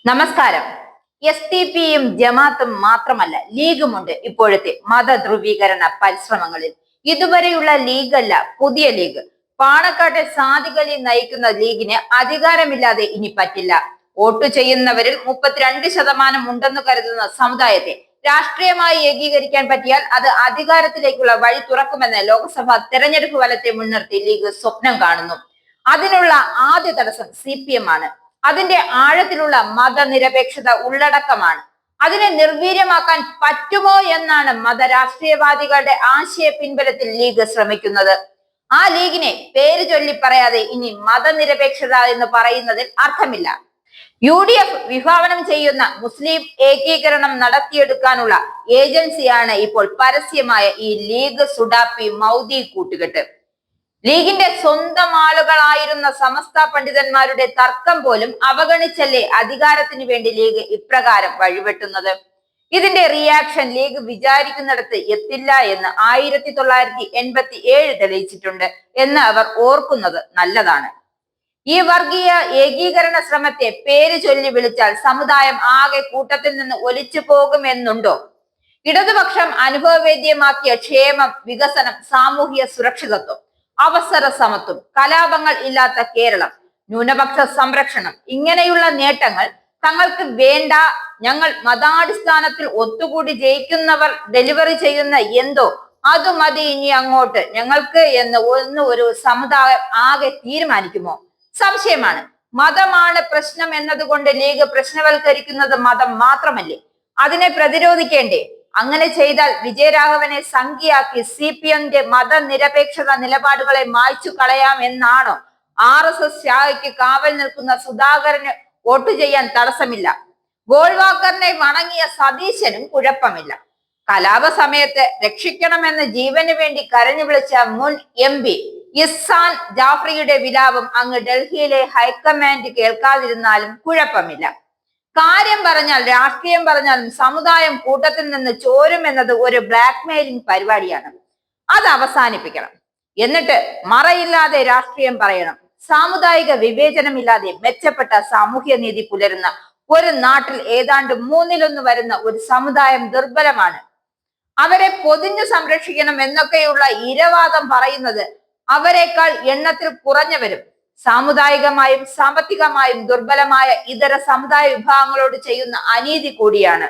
നമസ്കാരം. SDPയും ജമാഅത്തും മാത്രമല്ല, ലീഗുമുണ്ട് ഇപ്പോഴത്തെ മതധ്രുവീകരണ പരിശ്രമങ്ങളിൽ. ഇതുവരെയുള്ള ലീഗല്ല, പുതിയ ലീഗ്. പാണക്കാട്ടെ സാദിഖ് അലി നയിക്കുന്ന ലീഗിന് അധികാരമില്ലാതെ ഇനി പറ്റില്ല. വോട്ട് ചെയ്യുന്നവരിൽ 32% ഉണ്ടെന്ന് കരുതുന്ന സമുദായത്തെ രാഷ്ട്രീയമായി ഏകീകരിക്കാൻ പറ്റിയാൽ അത് അധികാരത്തിലേക്കുള്ള വഴി തുറക്കുമെന്ന് ലോക്സഭാ തെരഞ്ഞെടുപ്പ് ഫലത്തെ മുൻനിർത്തി ലീഗ് സ്വപ്നം കാണുന്നു. അതിനുള്ള ആദ്യ തടസ്സം CPM ആണ്. അതിന്റെ ആഴത്തിലുള്ള മതനിരപേക്ഷത ഉള്ളടക്കമാണ്. അതിനെ നിർവീര്യമാക്കാൻ പറ്റുമോ എന്നാണ് മതരാഷ്ട്രീയവാദികളുടെ ആശയ പിൻബലത്തിൽ ലീഗ് ശ്രമിക്കുന്നത്. ആ ലീഗിനെ പേര് ചൊല്ലി പറയാതെ ഇനി മതനിരപേക്ഷത എന്ന് പറയുന്നതിൽ അർത്ഥമില്ല. UDF വിഭാവനം ചെയ്യുന്ന മുസ്ലിം ഏകീകരണം നടത്തിയെടുക്കാനുള്ള ഏജൻസിയാണ് ഇപ്പോൾ പരസ്യമായ ഈ ലീഗ് സുഡാപ്പി മൗദി കൂട്ടുകെട്ട്. ലീഗിന്റെ സ്വന്തം ആളുകളായിരുന്ന സമസ്ത പണ്ഡിതന്മാരുടെ തർക്കം പോലും അവഗണിച്ചല്ലേ അധികാരത്തിന് വേണ്ടി ലീഗ് ഇപ്രകാരം വഴിവെട്ടുന്നത്. ഇതിന്റെ റിയാക്ഷൻ ലീഗ് വിചാരിക്കുന്നിടത്ത് എത്തില്ല എന്ന് 1987 തെളിയിച്ചിട്ടുണ്ട് എന്ന് അവർ ഓർക്കുന്നത് നല്ലതാണ്. ഈ വർഗീയ ഏകീകരണ ശ്രമത്തെ പേര് ചൊല്ലി വിളിച്ചാൽ സമുദായം ആകെ കൂട്ടത്തിൽ നിന്ന് ഒലിച്ചു പോകുമെന്നുണ്ടോ? ഇടതുപക്ഷം അനുഭവവേദ്യമാക്കിയ ക്ഷേമം, വികസനം, സാമൂഹിക സുരക്ഷിതത്വം, അവസര സമത്വം, കലാപങ്ങൾ ഇല്ലാത്ത കേരളം, ന്യൂനപക്ഷ സംരക്ഷണം, ഇങ്ങനെയുള്ള നേട്ടങ്ങൾ തങ്ങൾക്ക് വേണ്ട, ഞങ്ങൾ മതാടിസ്ഥാനത്തിൽ ഒത്തുകൂടി ജയിക്കുന്നവർ ഡെലിവറി ചെയ്യുന്ന എന്തോ അത് മതി ഇനി അങ്ങോട്ട് ഞങ്ങൾക്ക് എന്ന് ഒരു സമുദായം ആകെ തീരുമാനിക്കുമോ? സംശയമാണ്. മതമാണ് പ്രശ്നം എന്നതുകൊണ്ട് ലീഗ് പ്രശ്നവൽക്കരിക്കുന്നത് മതം മാത്രമല്ലേ? അതിനെ പ്രതിരോധിക്കേണ്ടേ? അങ്ങനെ ചെയ്താൽ വിജയരാഘവനെ സംഖ്യയാക്കി CPMന്റെ മതനിരപേക്ഷത നിലപാടുകളെ മായ്ച്ചു കളയാം എന്നാണോ? RSS ശാഖയ്ക്ക് കാവൽ നിൽക്കുന്ന സുധാകരന് വോട്ട് ചെയ്യാൻ തടസ്സമില്ല. ഗോൾവാക്കറിനെ വണങ്ങിയ സതീശനും കുഴപ്പമില്ല. കലാപ സമയത്ത് രക്ഷിക്കണമെന്ന് ജീവന് വേണ്ടി കരഞ്ഞു വിളിച്ച മുൻ MP ഇഹ്സാൻ ജാഫ്രിയുടെ വിലാപം അങ്ങ് ഡൽഹിയിലെ ഹൈക്കമാൻഡ് കേൾക്കാതിരുന്നാലും കുഴപ്പമില്ല. കാര്യം പറഞ്ഞാൽ, രാഷ്ട്രീയം പറഞ്ഞാലും സമുദായം കൂട്ടത്തിൽ നിന്ന് ചോരുമെന്നത് ഒരു ബ്ലാക്ക് മെയിലിംഗ് പരിപാടിയാണ്. അത് അവസാനിപ്പിക്കണം. എന്നിട്ട് മറയില്ലാതെ രാഷ്ട്രീയം പറയണം. സാമുദായിക വിവേചനമില്ലാതെ മെച്ചപ്പെട്ട സാമൂഹ്യ നീതി പുലരുന്ന ഒരു നാട്ടിൽ ഏതാണ്ട് 1/3 വരുന്ന ഒരു സമുദായം ദുർബലമാണ്. അവരെ പൊതിഞ്ഞു സംരക്ഷിക്കണം എന്നൊക്കെയുള്ള ഇരവാദം പറയുന്നത് അവരെക്കാൾ എണ്ണത്തിൽ കുറഞ്ഞവരും സാമുദായികമായും സാമ്പത്തികമായും ദുർബലമായ ഇതര സമുദായ വിഭാഗങ്ങളോട് ചെയ്യുന്ന അനീതി കൂടിയാണ്.